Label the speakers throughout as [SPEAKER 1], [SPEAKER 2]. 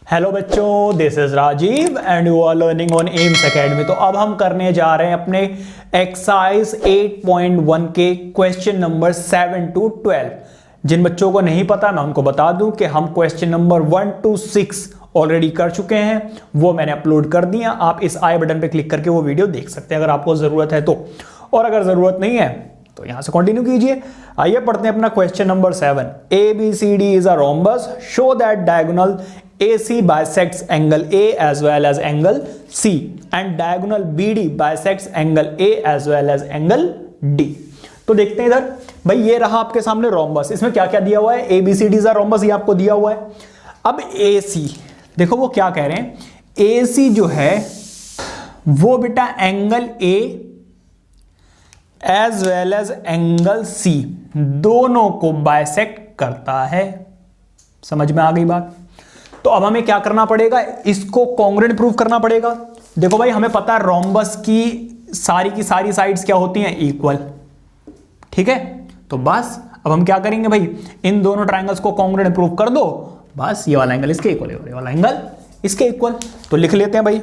[SPEAKER 1] Hello बच्चों, this is Rajeev and you are learning on Aims Academy. तो अब हम करने जा रहे हैं अपने एक्सरसाइज 8.1 के क्वेश्चन नंबर 7 to 12। जिन बच्चों को नहीं पता मैं उनको बता दूं कि हम क्वेश्चन नंबर 1 to 6 ऑलरेडी कर चुके हैं, वो मैंने अपलोड कर दिया। आप इस आई बटन पे क्लिक करके वो वीडियो देख सकते हैं अगर आपको जरूरत है तो, और अगर जरूरत नहीं है तो यहां से कंटिन्यू कीजिए। आइए पढ़ते हैं अपना question number 7। ABCD is a rhombus, show that diagonal AC bisects angle A as well as angle C and diagonal BD bisects angle A as well as angle D। तो देखते हैं इधर भाई, ये रहा आपके सामने रोम्बस। इसमें क्या क्या दिया हुआ है? ABCD इज अ रोम्बस, ये आपको दिया हुआ है। अब AC देखो वो क्या कह रहे हैं, AC जो है वो बेटा angle A as well as angle C दोनों को बाइसेक्ट करता है। समझ में आ गई बात? तो अब हमें क्या करना पड़ेगा, इसको कॉन्ग्रुएंट प्रूव करना पड़ेगा। देखो भाई, हमें पता है रोम्बस की सारी साइड्स क्या होती हैं, इक्वल। ठीक है, तो बस अब हम क्या करेंगे भाई, इन दोनों ट्रायंगल्स को कॉन्ग्रुएंट प्रूव कर दो, बस ये वाला एंगल इसके इक्वल है, ये वाला एंगल इसके इक्वल। तो लिख लेते हैं भाई,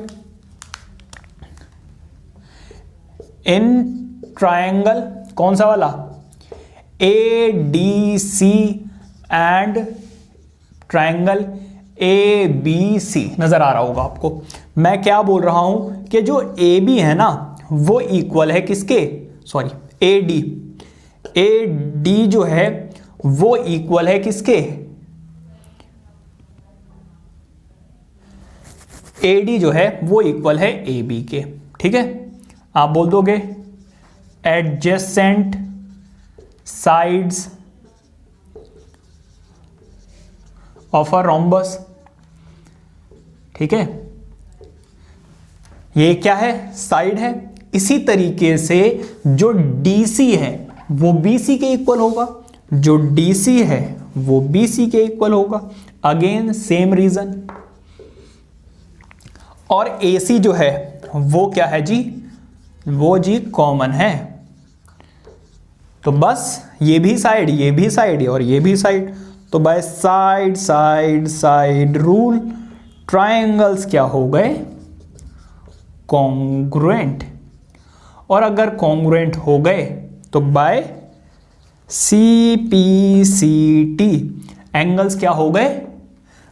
[SPEAKER 1] इन ट्रायंगल कौन सा वाला, ADC एंड ट्रायंगल ABC। नजर आ रहा होगा आपको मैं क्या बोल रहा हूं कि जो AB है ना वो इक्वल है किसके, सॉरी AD जो है वो इक्वल है किसके, AD जो है वो इक्वल है AB के। ठीक है, आप बोल दोगे adjacent sides of a rhombus. ठीक है, ये क्या है, साइड है। इसी तरीके से जो DC है वो BC के इक्वल होगा, जो DC है वो BC के इक्वल होगा। Again same reason. और AC जो है वो क्या है जी, वो जी कॉमन है। तो बस ये भी साइड, ये भी साइड और ये भी साइड, तो by side side side rule triangles क्या हो गए, कॉन्ग्रुएंट। और अगर कॉन्ग्रुएंट हो गए तो बाय CPCT एंगल्स क्या हो गए,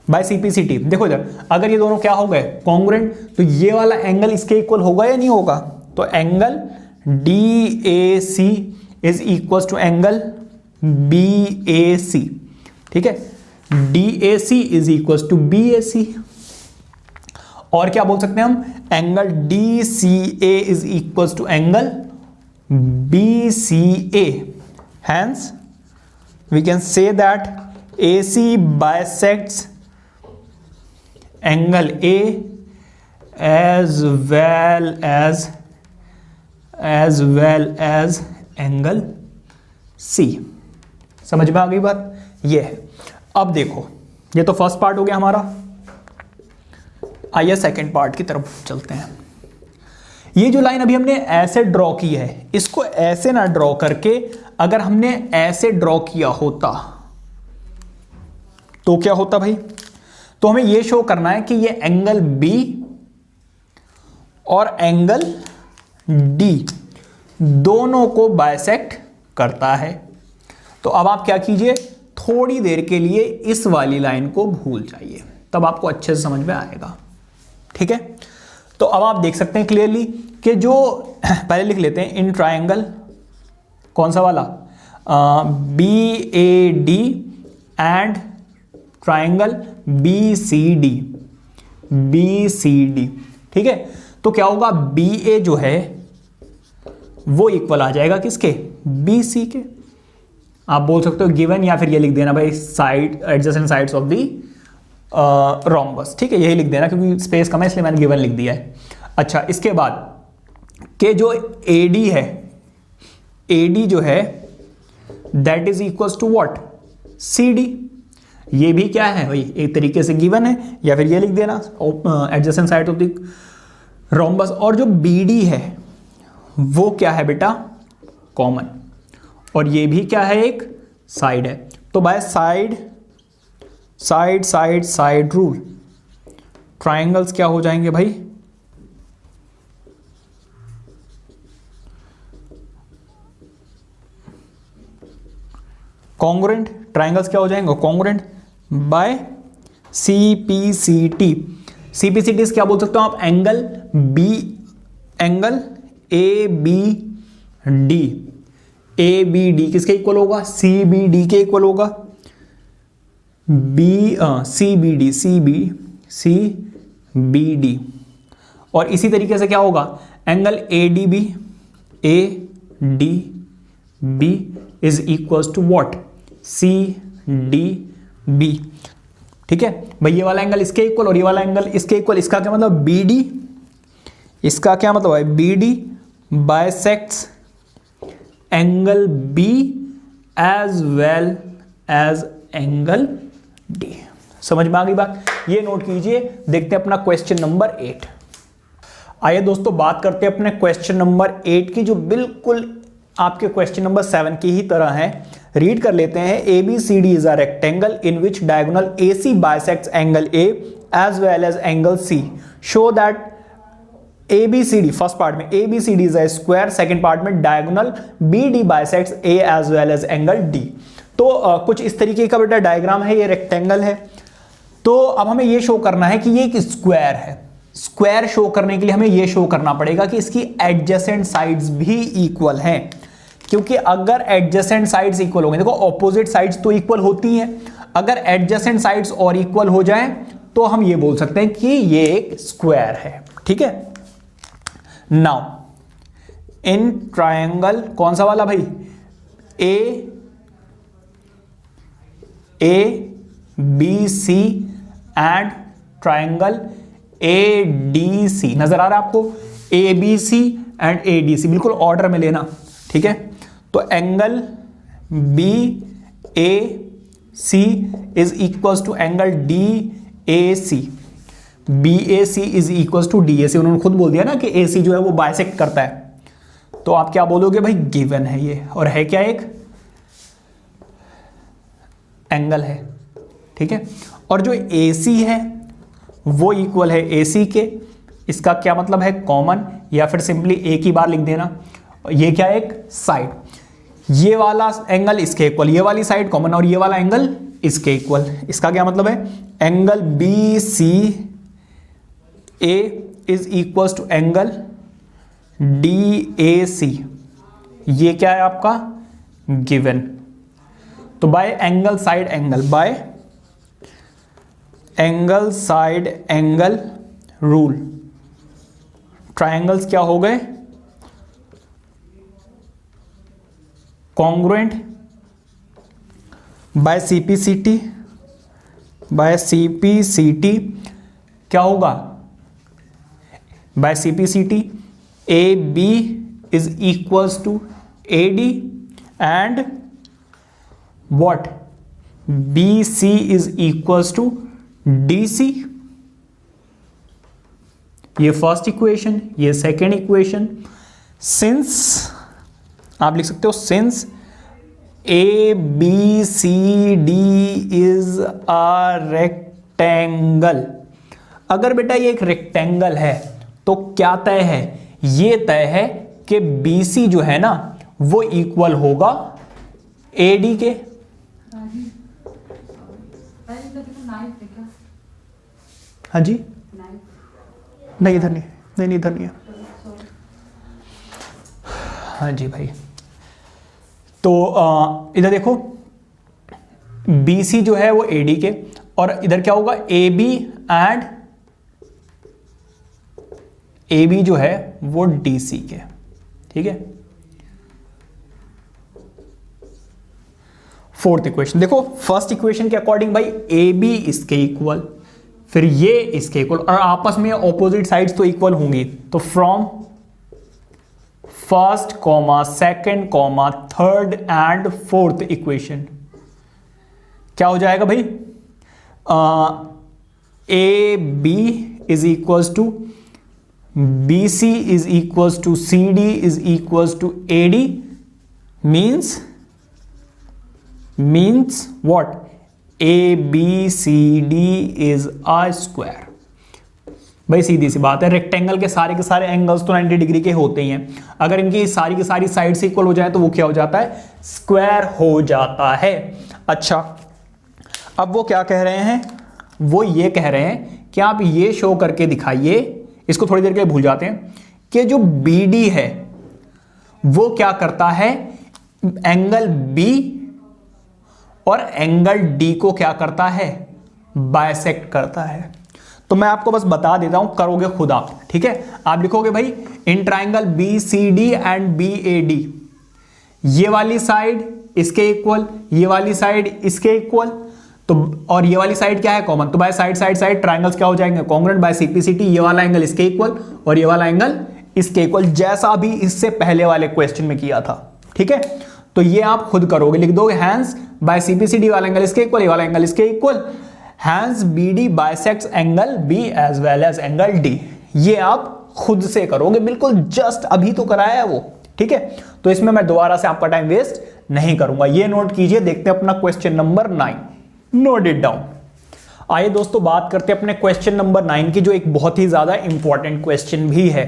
[SPEAKER 1] बाय CPCT। देखो इधर, अगर ये दोनों क्या हो गए कॉन्ग्रुएंट, तो ये वाला एंगल इसके इक्वल होगा या नहीं होगा, तो angle DAC is equal to angle BAC। ठीक है, DAC is equal to BAC। और क्या बोल सकते हैं हम, angle DCA is equal to angle BCA। Hence we can say that AC bisects angle A as well as angle C। समझ में आ गई बात? ये है। अब देखो, ये तो फर्स्ट पार्ट हो गया हमारा। आइए सेकंड पार्ट की तरफ चलते हैं। ये जो लाइन अभी हमने ऐसे ड्रॉ की है, इसको ऐसे ना ड्रॉ करके अगर हमने ऐसे ड्रॉ किया होता तो क्या होता भाई, तो हमें ये शो करना है कि ये एंगल B और एंगल D दोनों को बाइसेक्ट करता है। तो अब आप क्या कीजिए, थोड़ी देर के लिए इस वाली लाइन को भूल जाइए, तब आपको अच्छे से समझ में आएगा। ठीक है, तो अब आप देख सकते हैं क्लियरली कि जो पहले लिख लेते हैं, इन ट्रायंगल कौन सा वाला, BAD एंड ट्रायंगल BCD। ठीक है, तो क्या होगा, BA जो है वो इक्वल आ जाएगा किसके, BC के। आप बोल सकते हो गिवन, या फिर ये लिख देना भाई side adjacent sides of the rhombus. ठीक है, यही लिख देना क्योंकि स्पेस कम है इसलिए मैंने गिवन लिख दिया है। अच्छा, इसके बाद के जो AD है, AD जो है that is equal to what, CD। ये भी क्या है भाई, एक तरीके से गिवन है, या फिर ये लिख देना adjacent side of the rhombus. और जो BD है वो क्या है बेटा, कॉमन। और ये भी क्या है, एक साइड है। तो by side side side side rule triangles क्या हो जाएंगे भाई? कॉन्ग्रुएंट। ट्राइंगल्स क्या हो जाएंगे? Congruent by CPCT। CPCT क्या बोल सकते हो आप? Angle B, angle ABD। ABD किसके इक्वल होगा? CBD के इक्वल होगा। CBD। और इसी तरीके से क्या होगा? Angle ADB is equal to what? CDB। ठीक है भाई, ये वाला एंगल इसके इक्वल और ये वाला एंगल इसके इक्वल। इसका क्या मतलब? BD। इसका क्या मतलब है? BD bisects angle B as well as angle D। समझ में आ गई बात? ये नोट कीजिए। देखते हैं अपना क्वेश्चन नंबर 8। आइए दोस्तों बात करते हैं अपने क्वेश्चन नंबर 8 की, जो बिल्कुल आपके क्वेश्चन नंबर 7 की ही तरह है। रीड कर लेते हैं। ABCD is a rectangle in which diagonal AC bisects angle A as well as angle C। Show that ABCD, first part में ABCD is a square, second part में diagonal BD bisects A as well as angle D। तो कुछ इस तरीके का बेटा diagram है, ये रेक्टेंगल है। तो अब हमें ये शो करना है कि ये एक स्क्वायर है। स्क्वायर शो करने के लिए हमें ये शो करना पड़ेगा कि इसकी एडजेसेंट साइड्स भी इक्वल हैं, क्योंकि अगर एडजेसेंट साइड्स इक्वल होंगे, देखो ऑपोजिट साइड्स तो इक्वल होती हैं, अगर एडजेसेंट साइड्स और इक्वल हो जाएं तो हम ये बोल सकते हैं कि ये एक स्क्वायर है। ठीक है। नाउ इन ट्रायंगल, कौन सा वाला भाई? ABC and triangle ADC। नजर आ रहा है आपको? ABC एंड ADC, बिल्कुल ऑर्डर में लेना। ठीक है। तो angle BAC is equal to angle DAC। BAC is equal to DAC। उन्होंने खुद बोल दिया ना कि AC जो है वो बाइसेक्ट करता है। तो आप क्या बोलोगे भाई? गिवन है ये, और है क्या? एक एंगल है। ठीक है। और जो AC है वो इक्वल है AC के। इसका क्या मतलब है? कॉमन, या फिर सिंपली एक ही बार लिख देना। ये क्या है? एक साइड। ये वाला एंगल इसके इक्वल, ये वाली साइड कॉमन, और ये वाला एंगल इसके इक्वल। इसका क्या मतलब है? Angle BCA is equal to angle DAC। ये क्या है आपका? गिवन। तो by angle side angle, by angle side angle rule, triangles क्या हो गए? Congruent by CPCT। By CPCT क्या होगा? By CPCT AB is equals to AD and what? BC is equals to DC। ये फर्स्ट इक्वेशन, ये second equation. Since, आप लिख सकते हो since ABCD is a rectangle. अगर बेटा ये एक रेक्टेंगल है तो क्या तय है? ये तय है कि BC जो है ना वो इक्वल होगा AD के। हाँ जी, नहीं इधर नहीं, नहीं इधर नहीं है। हाँ जी भाई। तो इधर देखो, BC जो है वो AD के, और इधर क्या होगा? AB एंड AB जो है वो DC के। ठीक है। फोर्थ इक्वेशन देखो, फर्स्ट इक्वेशन के अकॉर्डिंग भाई AB इसके इक्वल, फिर ये इसके इक्वल, और आपस में ऑपोजिट साइड्स तो इक्वल होंगी। तो from first comma second comma third and fourth equation क्या हो जाएगा भाई? AB is equal to BC is equal to CD is equal to AD means what? ABCD is a square। भाई सीधी सी बात है, रेक्टेंगल के सारे एंगल्स तो 90 डिग्री के होते ही हैं। अगर इनकी सारी की सारी साइड से इक्वल हो जाए तो वो क्या हो जाता है, स्क्वायर हो जाता है। अच्छा, अब वो क्या कह रहे हैं, वो ये कह रहे हैं कि आप ये शो करके दिखाइए, इसको थोड़ी देर के लिए भूल जाते हैं, कि जो BD है वो क्या करता है, एंगल B और एंगल D को क्या करता है, बाइसेक्ट करता है। तो मैं आपको बस बता देता हूं, करोगे खुद आप, ठीक है। आप लिखोगे भाई in triangle BCD and BAD, ये वाली साइड इसके इक्वल, ये वाली साइड इसके इक्वल, तो और ये वाली साइड क्या है, कॉमन, तो by side side side triangles क्या हो जाएंगे, कॉन्ग्रुएंट बाय CPCT, ये वाला एंगल इसके इक्वल और ये वाला एंगल इसके इक्वल, जैसा भी इससे पहले वाले क्वेश्चन में किया था, ठीक है। तो ये आप खुद करोगे, लिख दोगे हैंस बाय CPCD वाला एंगल इसके इक्वल, ये वाला एंगल इसके equal, hence BD bisects angle B as well as angle D। ये आप खुद से करोगे, बिल्कुल जस्ट अभी तो कराया है वो, ठीक है। तो इसमें मैं दोबारा से आपका टाइम वेस्ट नहीं करूंगा, ये नोट कीजिए। देखते हैं अपना question number 9, note it down. आइए दोस्तों बात करते हैं अपने क्वेश्चन नंबर 9 की, जो एक बहुत ही ज्यादा इंपॉर्टेंट क्वेश्चन भी है।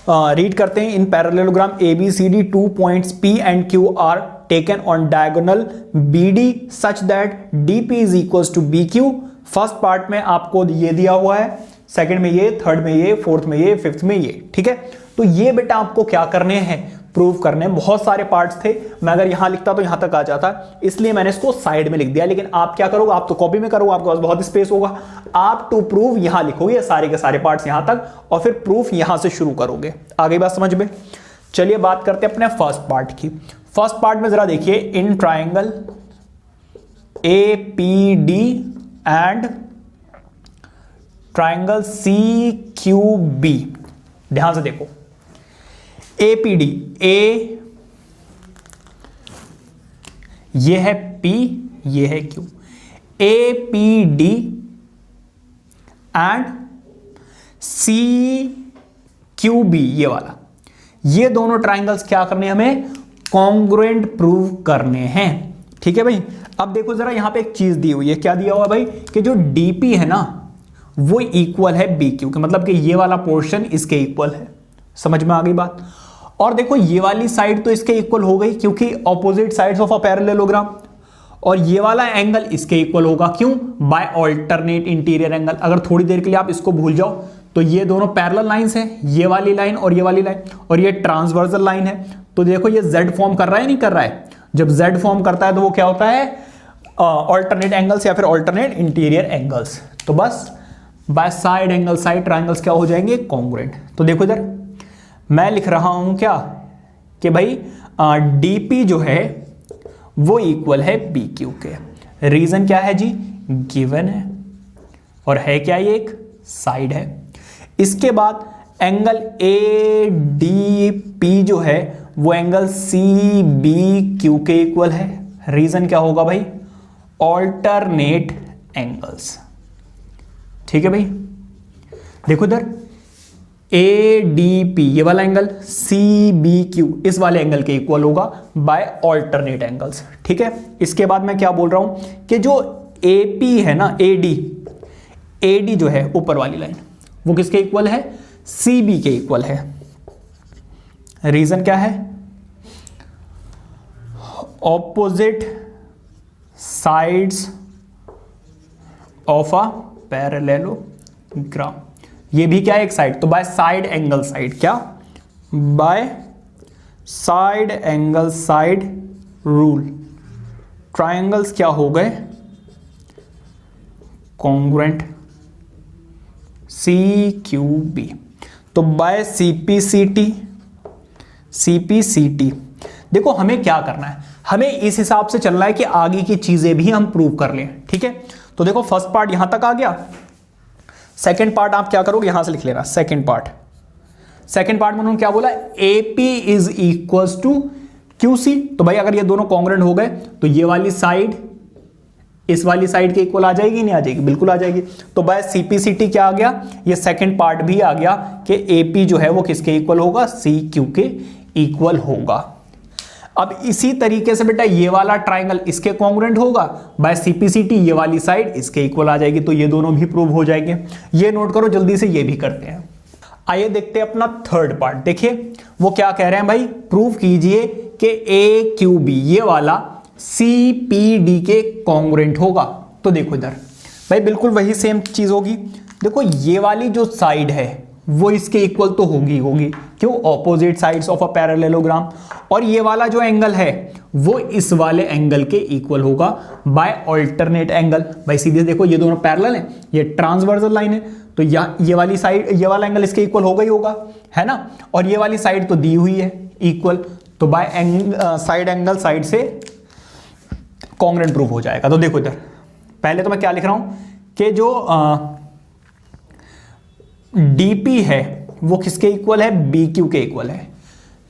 [SPEAKER 1] रीड करते हैं। इन parallelogram ABCD 2 points P and Q are taken on diagonal BD such that DP is equals to BQ। First part में आपको ये दिया हुआ है, सेकंड में ये, थर्ड में ये, फोर्थ में ये, फिफ्थ में ये, ठीक है। तो ये बेटा आपको क्या करने हैं, प्रूव करने हैं। बहुत सारे पार्ट्स थे, मैं अगर यहां लिखता तो यहां तक आ जाता, इसलिए मैंने इसको साइड में लिख दिया। लेकिन आप क्या करोगे, आप तो कॉपी में करोगे, आपके पास बहुत स्पेस होगा, आप टू प्रूव यहां लिखोगे सारे के सारे पार्ट्स यहां तक, और फिर प्रूफ यहां से शुरू करोगे। आगे बात समझ में। चलिए बात करते हैं अपने फर्स्ट पार्ट की। फर्स्ट पार्ट में जरा देखिए, in triangle APD and triangle CQB, ध्यान से देखो, APD, A ये है P, ये है Q, APD एंड CQB, ये वाला, ये दोनों ट्राइंगल्स क्या करने हैं, हमें कॉन्ग्रुएंट प्रूव करने हैं, ठीक है भाई। अब देखो जरा यहां पे एक चीज दी हुई है, क्या दिया हुआ है भाई, कि जो DP है ना वो इक्वल है BQ के, मतलब कि ये वाला पोर्शन इसके इक्वल है। समझ में आ गई बात। और देखो ये वाली साइड तो इसके इक्वल हो गई, क्योंकि opposite sides of a parallelogram, और ये वाला एंगल इसके इक्वल होगा, क्यों, बाय ऑल्टरनेट इंटीरियर एंगल। अगर थोड़ी देर के लिए आप इसको भूल जाओ तो ये दोनों पैरेलल लाइंस हैं, ये वाली लाइन और ये वाली लाइन, और ये ट्रांसवर्सल लाइन है। तो देखो ये Z फॉर्म कर रहा है, नहीं कर रहा है। जब Z फॉर्म करता है तो वो क्या होता है, ऑल्टरनेट एंगल्स या फिर ऑल्टरनेट इंटीरियर एंगल्स। तो बस by side angle side triangles क्या हो जाएंगे, कॉन्ग्रुएंट। तो देखो इधर मैं लिख रहा हूं क्या, कि भाई DP जो है वो इक्वल है BQ के। रीजन क्या है जी, गिवन है, और है क्या, ये एक साइड है। इसके बाद एंगल ADP जो है वो एंगल CBQ के इक्वल है। रीजन क्या होगा भाई, ऑल्टरनेट एंगल्स, ठीक है भाई। देखो इधर ADP ये वाला एंगल, CBQ इस वाले एंगल के इक्वल होगा बाय ऑल्टरनेट एंगल्स, ठीक है। इसके बाद मैं क्या बोल रहा हूं, कि जो AP है ना, AD जो है ऊपर वाली लाइन, वो किसके इक्वल है, CB के इक्वल है। रीजन क्या है, opposite sides of a parallelogram, ये भी क्या है, एक साइड, तो बाय साइड एंगल साइड, क्या, by side angle side rule, triangles क्या हो गए, कॉन्ग्रुएंट, CQB। तो बाय CPCT देखो हमें क्या करना है, हमें इस हिसाब से चलना है कि आगे की चीजें भी हम प्रूव कर लें, ठीक है। तो देखो फर्स्ट पार्ट यहां तक आ गया, सेकंड पार्ट आप क्या करोगे, यहां से लिख लेना सेकंड पार्ट में उन्होंने क्या बोला, AP is equal to QC। तो भाई अगर ये दोनों कॉन्ग्रुएंट हो गए तो ये वाली साइड इस वाली साइड के इक्वल आ जाएगी, नहीं आ जाएगी, बिल्कुल आ जाएगी। तो बाय CPCT क्या आ गया, ये सेकंड पार्ट भी आ गया कि AP जो है वो किसके इक्वल होगा, CQ के इक्वल होगा। अब इसी तरीके से बेटा ये वाला ट्राइंगल इसके कॉन्ग्रुएंट होगा, बाय सीपीसीटी ये वाली साइड इसके इक्वल आ जाएगी, तो ये दोनों भी प्रूव हो जाएंगे। ये नोट करो, जल्दी से ये भी करते हैं। आइए देखते हैं अपना थर्ड पार्ट। देखिए वो क्या कह रहे हैं भाई, प्रूव कीजिए कि ए क्यू बी ये वाला सी पी डी के कॉन्ग्रुएंट होगा। तो देखो इधर भाई बिल्कुल वही सेम चीज होगी। देखो ये वाली जो साइड है वो इसके इक्वल तो होगी होगी, क्यों, opposite sides of a parallelogram. और ये वाला जो एंगल है वो इस वाले एंगल के इक्वल होगा बाय अल्टरनेट एंगल। भाई सीधे देखो ये दोनों पैरेलल हैं, ये ट्रांसवर्सल लाइन है, तो ये वाली साइड ये वाला एंगल इसके इक्वल होगा ही होगा, है ना। और ये वाली साइड तो दी हुई है इक्वल, तो बाय साइड एंगल साइड से कॉन्ग्रुएंट प्रूव हो जाएगा। तो देखो इधर पहले तो मैं क्या लिख रहा हूं कि जो डीपी है वो किसके इक्वल है, बी क्यू के इक्वल है।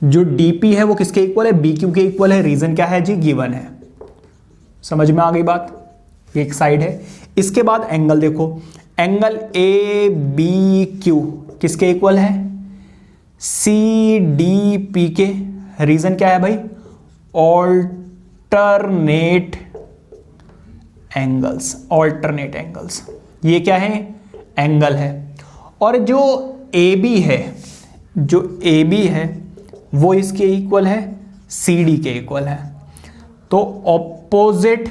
[SPEAKER 1] जो डीपी है वो किसके इक्वल है, बी क्यू के इक्वल है। रीजन क्या है जी, गिवन है। समझ में आ गई बात, एक साइड है। इसके बाद एंगल देखो, एंगल ए बी क्यू किसके इक्वल है, सी डी पी के। रीजन क्या है भाई, ऑल्टरनेट एंगल्स, ऑल्टरनेट एंगल्स। ये क्या है, एंगल है। और जो ए बी है, जो ए बी है वो इसके इक्वल है, सी डी के इक्वल है। तो opposite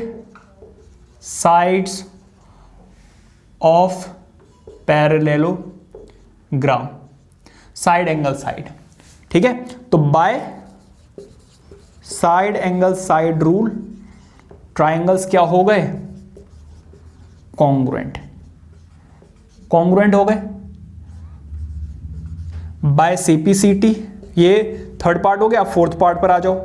[SPEAKER 1] sides of parallelogram, side angle side, ठीक है। तो by side angle side rule triangles क्या हो गए, कॉन्ग्रुएंट, कॉन्ग्रुएंट हो गए बाय सीपीसीटी। ये थर्ड पार्ट हो गया। अब फोर्थ पार्ट पर आ जाओ।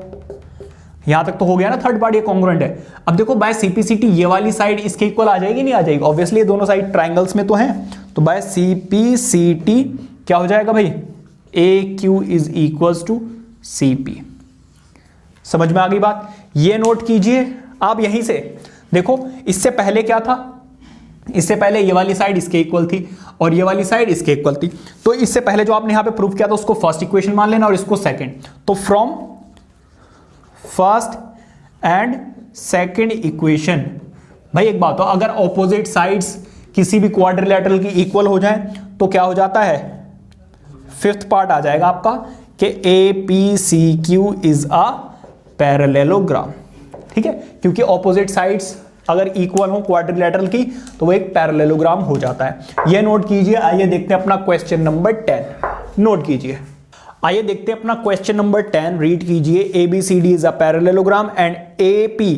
[SPEAKER 1] यहां तक तो हो गया ना थर्ड पार्ट, ये कॉन्ग्रुएंट है। अब देखो बाय सीपीसीटी ये वाली साइड इसके इक्वल आ जाएगी, नहीं आ जाएगी, ऑब्वियसली ये दोनों साइड ट्राइंगल्स में तो हैं। तो बाय सीपीसीटी क्या हो जाएगा भाई, A Q is equals to C P. समझ में आ गई बात। ये नोट कीजिए आप यहीं से। देखो इससे पहले क्या था, इससे पहले ये वाली साइड इसके इक्वल थी और ये वाली साइड इसके इक्वल थी। तो इससे पहले जो आपने यहां पे प्रूव किया था उसको फर्स्ट इक्वेशन मान लेना और इसको सेकंड। तो from first and second equation, भाई एक बात हो, अगर ऑपोजिट साइड्स किसी भी क्वाड्रिलेटरल की इक्वल हो जाए तो क्या हो जाता है, फिफ्थ पार्ट आ जाएगा आपका कि A P C Q is a parallelogram, ठीक है। क्योंकि ऑपोजिट साइड्स अगर इक्वल हो क्वाड्रिलेटरल की तो वो एक पैरेललोग्राम हो जाता है। ये नोट कीजिए। आइए देखते हैं अपना क्वेश्चन नंबर 10, नोट कीजिए। आइए देखते हैं अपना क्वेश्चन नंबर 10, रीड कीजिए। A B C D is a parallelogram and A P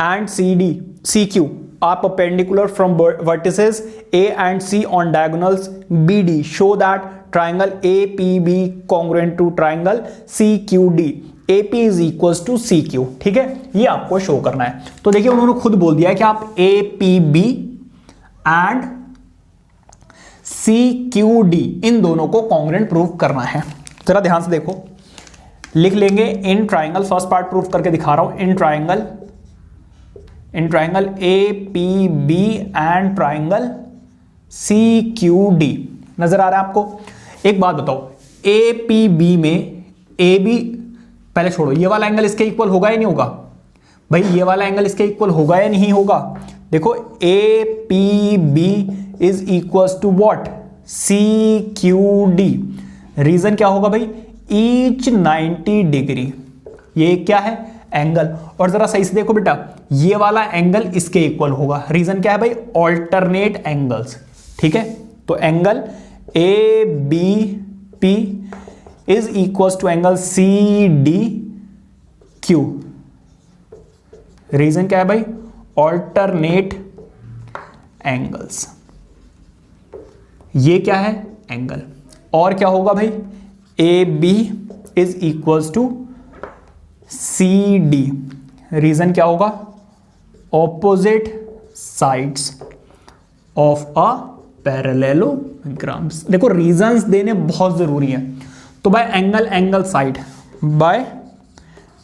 [SPEAKER 1] and C D C Q are perpendicular from vertices A and C on diagonals BD. Show that triangle APB congruent to triangle CQD. AP is equals to CQ. ठीक है, ये आपको show करना है। तो देखिए उन्होंने खुद बोल दिया है कि आप APB एंड CQD इन दोनों को कॉन्ग्रुएंट प्रूव करना है। जरा ध्यान से देखो, लिख लेंगे in triangle, first part prove करके दिखा रहा हूं। In triangle APB and triangle CQD नजर आ रहा है आपको। एक बात बताओ, APB में AB, पहले छोड़ो, ये वाला एंगल इसके इक्वल होगा या नहीं होगा, भाई ये वाला एंगल इसके इक्वल होगा या नहीं होगा। देखो APB is equal to what, CQD। Reason क्या होगा भाई, ईच 90 डिग्री, ये क्या है, एंगल। और जरा सही से देखो बेटा, ये वाला एंगल इसके इक्वल होगा। रीजन क्या है भाई, ऑल्टरनेट एंगल्स, ठीक है। तो angle ABP is equal to angle CDQ। Reason क्या है भाई, ऑल्टरनेट एंगल्स। ये क्या है, एंगल। और क्या होगा भाई, AB is equal to CD। Reason क्या होगा, opposite sides of a parallelograms. देखो रीजंस देने बहुत जरूरी है। तो by angle angle side, by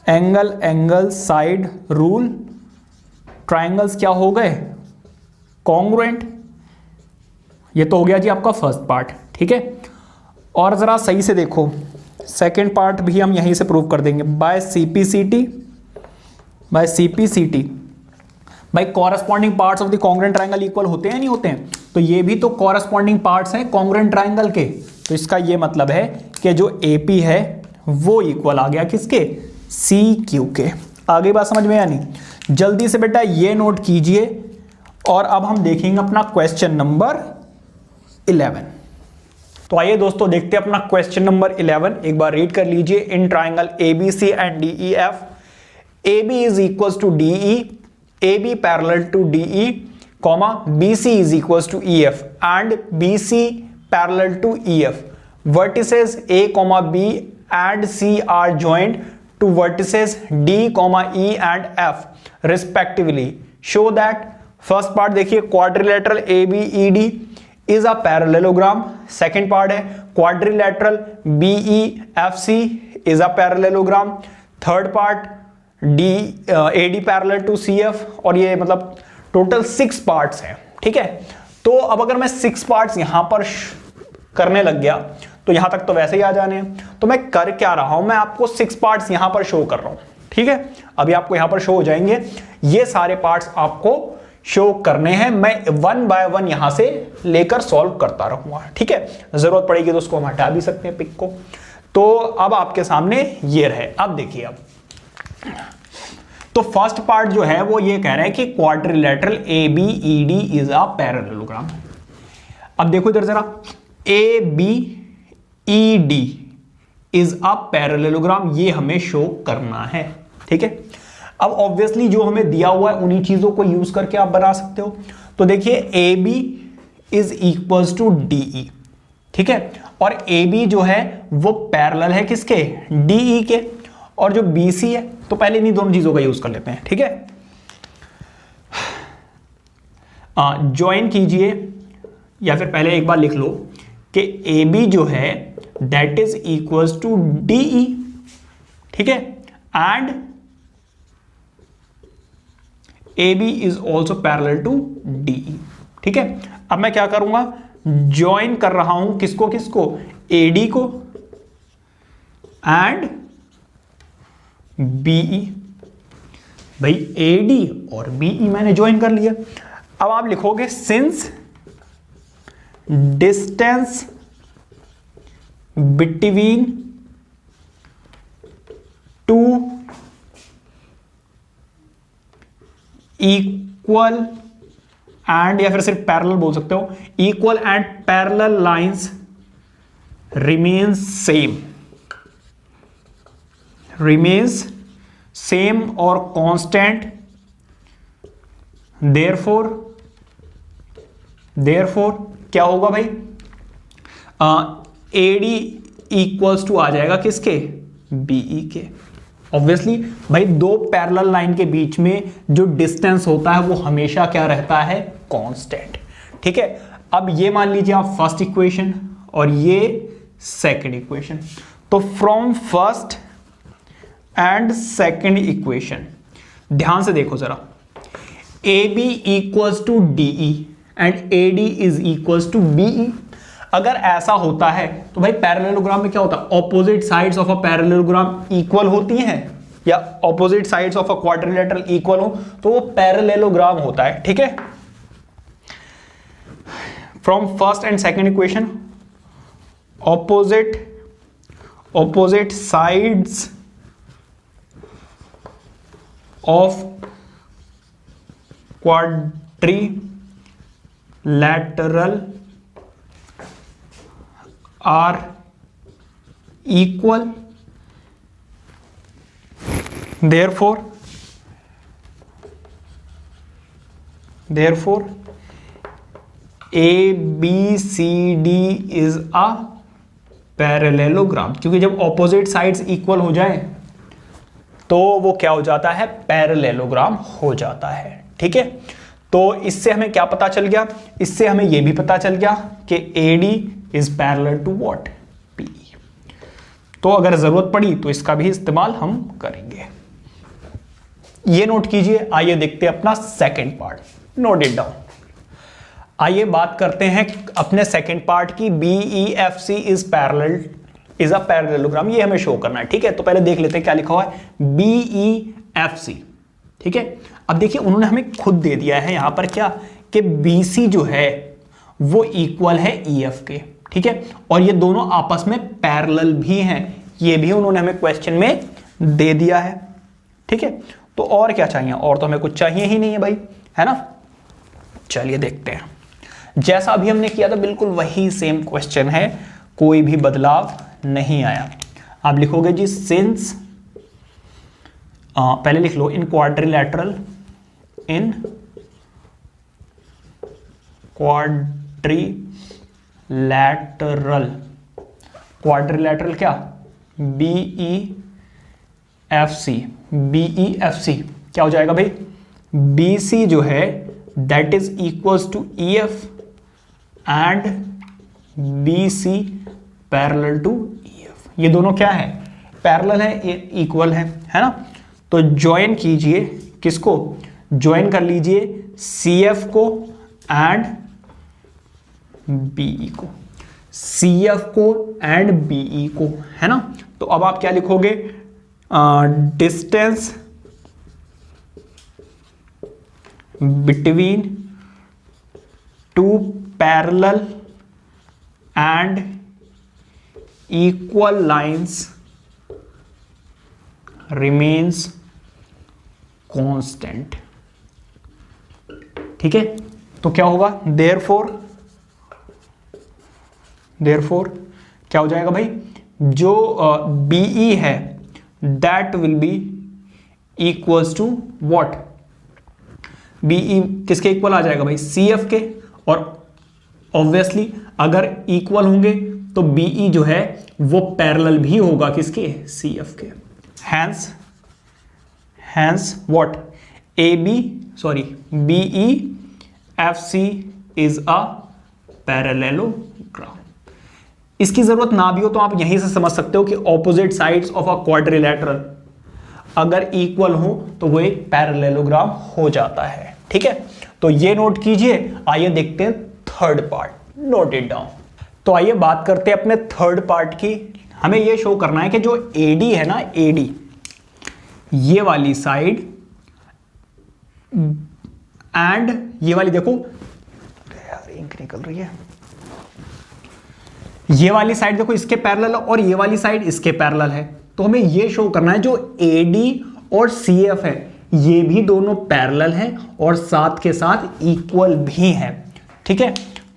[SPEAKER 1] angle angle side rule triangles क्या हो गए, कॉन्ग्रुएंट। ये तो हो गया जी आपका फर्स्ट पार्ट, ठीक है। और जरा सही से देखो, सेकेंड पार्ट भी हम यहीं से प्रूव कर देंगे बाय सीपीसीटी। भाई corresponding parts of the congruent triangle equal होते हैं नहीं होते हैं, तो ये भी तो कॉरस्पॉन्डिंग पार्ट्स हैं कॉन्ग्रुएंट ट्रायंगल के। तो इसका ये मतलब है कि जो AP है वो इक्वल आ गया किसके, CQ के। आगे बात समझ में या नहीं? जल्दी से बेटा ये नोट कीजिए और अब हम देखेंगे अपना क्वेश्चन नंबर 11। तो आइए दोस्तों देखते हैं अपना क्वेश्चन नंबर 11, एक बार रीड कर लीजिए। In triangle ABC and DEF, AB is equals to DE, AB parallel to DE, comma BC is equals to EF and BC parallel to EF. Vertices A, B and C are joined to vertices D, E and F respectively. Show that first part देखिए quadrilateral ABED is a parallelogram. Second part है quadrilateral BEFC is a parallelogram. Third part AD parallel to CF, और ये मतलब total 6 parts हैं। ठीक है, तो अब अगर मैं 6 पार्ट्स यहां पर करने लग गया तो यहां तक तो वैसे ही आ जाने हैं। तो मैं कर क्या रहा हूं, मैं आपको 6 पार्ट्स यहां पर शो कर रहा हूं। ठीक है, अभी आपको यहां पर शो हो जाएंगे, ये सारे पार्ट्स आपको शो करने हैं। मैं 1 बाय 1 यहां से लेकर सॉल्व करता रहूंगा। ठीक है, जरूरत पड़ेगी तो उसको हम हटा भी सकते हैं पिक को। तो अब आपके सामने ये रहे। अब देखिए, अब तो फर्स्ट पार्ट जो है वो ये कह रहा है कि quadrilateral ABED is a parallelogram. अब देखो इधर जरा, ABED इज अ पैरेललोग्राम, ये हमें शो करना है। ठीक है, अब ऑब्वियसली जो हमें दिया हुआ है उन्हीं चीजों को यूज करके आप बना सकते हो। तो देखिए AB is equals to DE। ठीक है, और AB जो है वो पैरेलल है किसके, DE के, और जो BC है तो पहले इन्हीं दोनों चीजों का यूज कर लेते हैं। ठीक है, ज्वाइन कीजिए, या फिर पहले एक बार लिख लो कि AB जो है that is equals to DE। ठीक है, and AB is also parallel to DE। ठीक है, अब मैं क्या करूंगा, ज्वाइन कर रहा हूं किसको किसको, AD को एंड BE। भाई AD और BE मैंने ज्वाइन कर लिया। अब आप लिखोगे since distance between two equal and, या फिर सिर्फ पैरेलल बोल सकते हो, equal and parallel lines remains same or constant, therefore क्या होगा भाई, AD इक्वल्स टू आ जाएगा किसके, BE के। ऑब्वियसली भाई दो पैरेलल लाइन के बीच में जो डिस्टेंस होता है वो हमेशा क्या रहता है, कांस्टेंट। ठीक है, अब ये मान लीजिए आप फर्स्ट इक्वेशन और ये सेकंड इक्वेशन। तो from first and second equation ध्यान से देखो जरा, AB equals to DE and AD is equals to BE। अगर ऐसा होता है तो भाई पैरेललोग्राम में क्या होता है, opposite sides of a parallelogram equal होती हैं, या opposite sides of a quadrilateral equal हो तो वो पैरेललोग्राम होता है। ठीक है, from first and second equation opposite sides of quadrilateral are equal, therefore ABCD is a parallelogram. क्योंकि जब ऑपोजिट साइड्स इक्वल हो जाए तो वो क्या हो जाता है, पैरेललोग्राम हो जाता है। ठीक है, तो इससे हमें क्या पता चल गया, इससे हमें यह भी पता चल गया कि AD is parallel to what, PE। तो अगर जरूरत पड़ी तो इसका भी इस्तेमाल हम करेंगे। ये नोट कीजिए। आइए देखते हैं अपना second part, note it down. आइए बात करते हैं अपने सेकंड पार्ट की। BEFC is parallel is a parallelogram, ये हमें शो करना है। ठीक है, तो पहले देख लेते हैं क्या लिखा हुआ है, BEFC। ठीक है, अब देखिए उन्होंने हमें खुद दे दिया है यहां पर क्या, कि BC जो है वो इक्वल है EF के। ठीक है, और ये दोनों आपस में पैरेलल भी हैं, ये भी उन्होंने हमें क्वेश्चन में दे दिया है। ठीक है, तो और क्या चाहिए, और तो हमें कुछ चाहिए ही नहीं है भाई, है ना। चलिए देखते हैं, जैसा अभी हमने किया था बिल्कुल वही सेम क्वेश्चन है, कोई भी बदलाव नहीं आया। आप लिखोगे जी सिंस, पहले लिख लो इन क्वाड्रिलैटरल, इन क्वाड्रिलैटरल, क्वाड्रिलैटरल क्या, BEFC, BEFC क्या हो जाएगा भाई, BC जो है that is equals to EF and BC parallel to EF। ये दोनों क्या है, पैरेलल है, इक्वल है ना। तो ज्वाइन कीजिए किसको, ज्वाइन कर लीजिए CF को एंड BE को, CF को एंड BE को, है ना। तो अब आप क्या लिखोगे, distance between two parallel and equal lines remains constant. ठीक है, तो क्या होगा, देयरफॉर क्या हो जाएगा भाई, जो BE है that will be equals to what, BE किसके इक्वल आ जाएगा भाई, CF के, और ऑब्वियसली अगर इक्वल होंगे तो BE जो है वो पैरेलल भी होगा किसके, CF के। Hence what, BEFC is a parallelogram. इसकी जरूरत ना भी हो तो आप यहीं से समझ सकते हो कि opposite sides of a quadrilateral अगर इक्वल हो तो वो एक पैरेललोग्राम हो जाता है। ठीक है, तो ये नोट कीजिए। आइए देखते हैं third part, note it down. तो आइए बात करते हैं अपने थर्ड पार्ट की। हमें ये शो करना है कि जो AD है ना, AD ये वाली साइड एंड ये वाली, देखो यार इंक निकल रही है, ये वाली साइड देखो इसके पैरेलल और ये वाली साइड इसके पैरेलल है। तो हमें ये शो करना है जो AD और CF है ये भी दोनों पैरेलल हैं और साथ के साथ इक्वल भी हैं। ठीक है,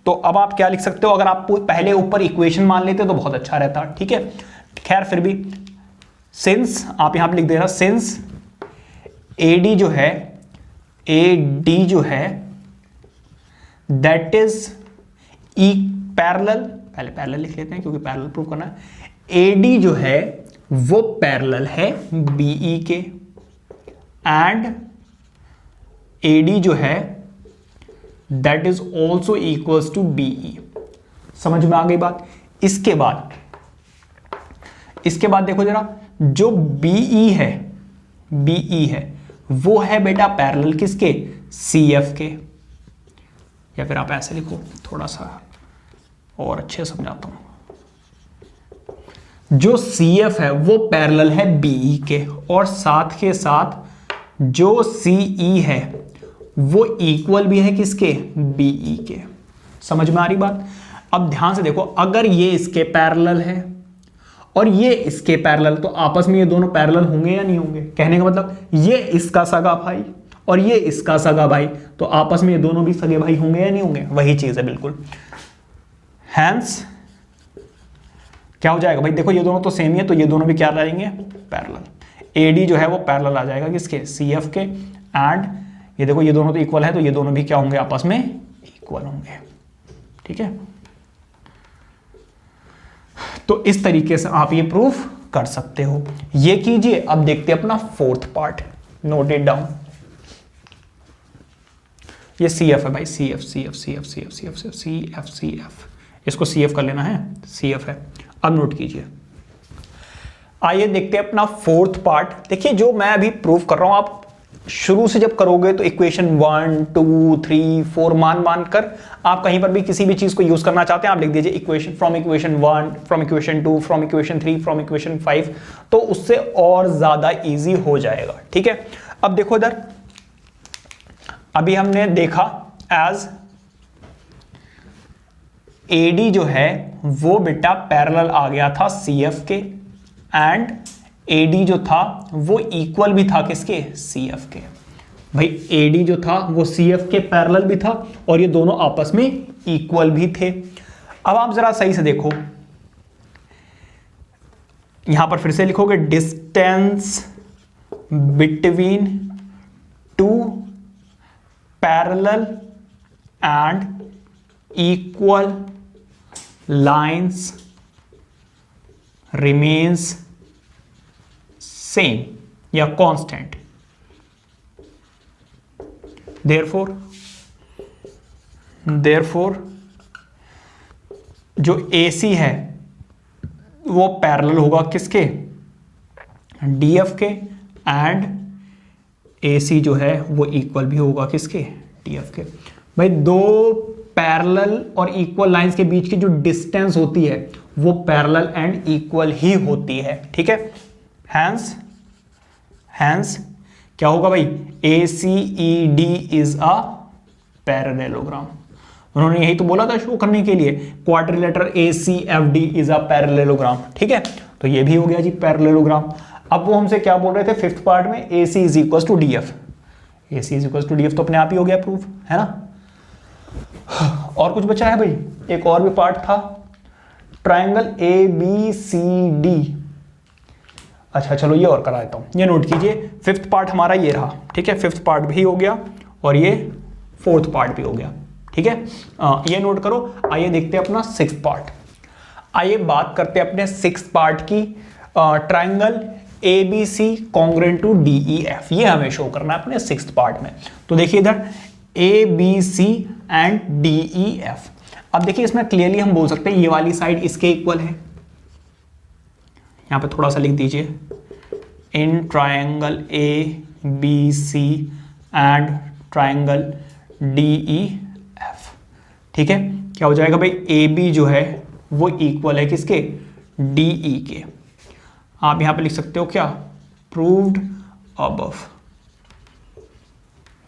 [SPEAKER 1] तो अब आप क्या लिख सकते हो, अगर आप पहले ऊपर इक्वेशन मान लेते तो बहुत अच्छा रहता। ठीक है, खैर फिर भी सिंस आप यहां पे लिख देना, सिंस AD जो है दैट इज पैरेलल, पहले पैरेलल लिख लेते हैं क्योंकि पैरेलल प्रूव करना है। AD जो है वो पैरेलल है BE के एंड AD जो है that is also equals to BE। समझ में आ गई बात। इसके बाद देखो जरा, जो BE है वो है बेटा पैरेलल किसके, CF के, या फिर आप ऐसे लिखो, थोड़ा सा और अच्छे समझाता हूं। जो CF है वो पैरेलल है BE के और साथ के साथ जो CE है वो इक्वल भी है किसके, BE के। समझ में आ रही बात। अब ध्यान से देखो, अगर ये इसके पैरेलल है और ये इसके पैरेलल, तो आपस में ये दोनों पैरेलल होंगे या नहीं होंगे। कहने का मतलब ये इसका सगा भाई और ये इसका सगा भाई, तो आपस में ये दोनों भी सगे भाई होंगे या नहीं होंगे, वही चीज है बिल्कुल। हैंस क्या हो जाएगा भाई, देखो ये दोनों तो सेम ही है, तो ये दोनों भी क्या लाएंगे, पैरेलल। AD जो है वो पैरेलल आ जाएगा किसके, CF के, एंड ये देखो ये दोनों तो इक्वल है, तो ये दोनों भी क्या होंगे, आपस में इक्वल होंगे। ठीक है, तो इस तरीके से आप ये प्रूफ कर सकते हो। ये कीजिए। अब देखते हैं अपना fourth part, note it down. ये CF है भाई, CF। इसको CF कर लेना है, CF है। अब नोट कीजिए। आइए देखते हैं अपना फोर्थ पार्ट। देखिए जो मैं अभी प्रूफ कर रहा हूं आप शुरू से जब करोगे तो इक्वेशन 1 2 3 4 मान कर आप कहीं पर भी किसी भी चीज को यूज करना चाहते हैं आप लिख दीजिए equation from equation 1 from equation 2 from equation 3 from equation 5, तो उससे और ज्यादा इजी हो जाएगा। ठीक है, अब देखो इधर, अभी हमने देखा एज AD जो है वो बेटा पैरेलल आ गया था CF के, एंड AD जो था वो इक्वल भी था किसके, CF के। भाई AD जो था वो CF के पैरेलल भी था और ये दोनों आपस में इक्वल भी थे। अब आप जरा सही से देखो, यहां पर फिर से लिखोगे distance between two parallel and equal lines remains same या कांस्टेंट। therefore जो AC है वो पैरेलल होगा किसके, DF के, एंड AC जो है वो इक्वल भी होगा किसके, DF के। भाई दो पैरेलल और इक्वल लाइंस के बीच की जो डिस्टेंस होती है वो पैरेलल एंड इक्वल ही होती है। ठीक है, हैंस क्या होगा भाई, ACED इज अ पैरेललोग्राम। उन्होंने यही तो बोला था शो करने के लिए, quadrilateral ACFD is a parallelogram. ठीक है, तो ये भी हो गया जी पैरेललोग्राम। अब वो हमसे क्या बोल रहे थे फिफ्थ पार्ट में, AC is equal to DF। AC is equal to DF तो अपने आप ही हो गया प्रूफ, है ना। और कुछ बचा है भाई, एक और भी पार्ट था, ट्राइंगल ABCD। अच्छा चलो ये और करा देता हूं, ये नोट कीजिए, फिफ्थ पार्ट हमारा ये रहा। ठीक है, फिफ्थ पार्ट भी हो गया और ये फोर्थ पार्ट भी हो गया। ठीक है, ये नोट करो। आइए देखते हैं अपना सिक्स्थ पार्ट। आइए बात करते हैं अपने सिक्स्थ पार्ट की। Triangle ABC congruent to DEF, ये हमें शो करना है अपने सिक्स्थ पार्ट में। तो देखिए इधर ABC एंड DEF। अब देखिए इसमें क्लियरली हम बोल सकते हैं ये वाली साइड इसके इक्वल है, यहां पे थोड़ा सा लिख दीजिए, in triangle ABC and triangle DEF। ठीक है, क्या हो जाएगा भाई, AB जो है वो इक्वल है किसके, DE के। आप यहां पे लिख सकते हो क्या, प्रूव्ड अबव।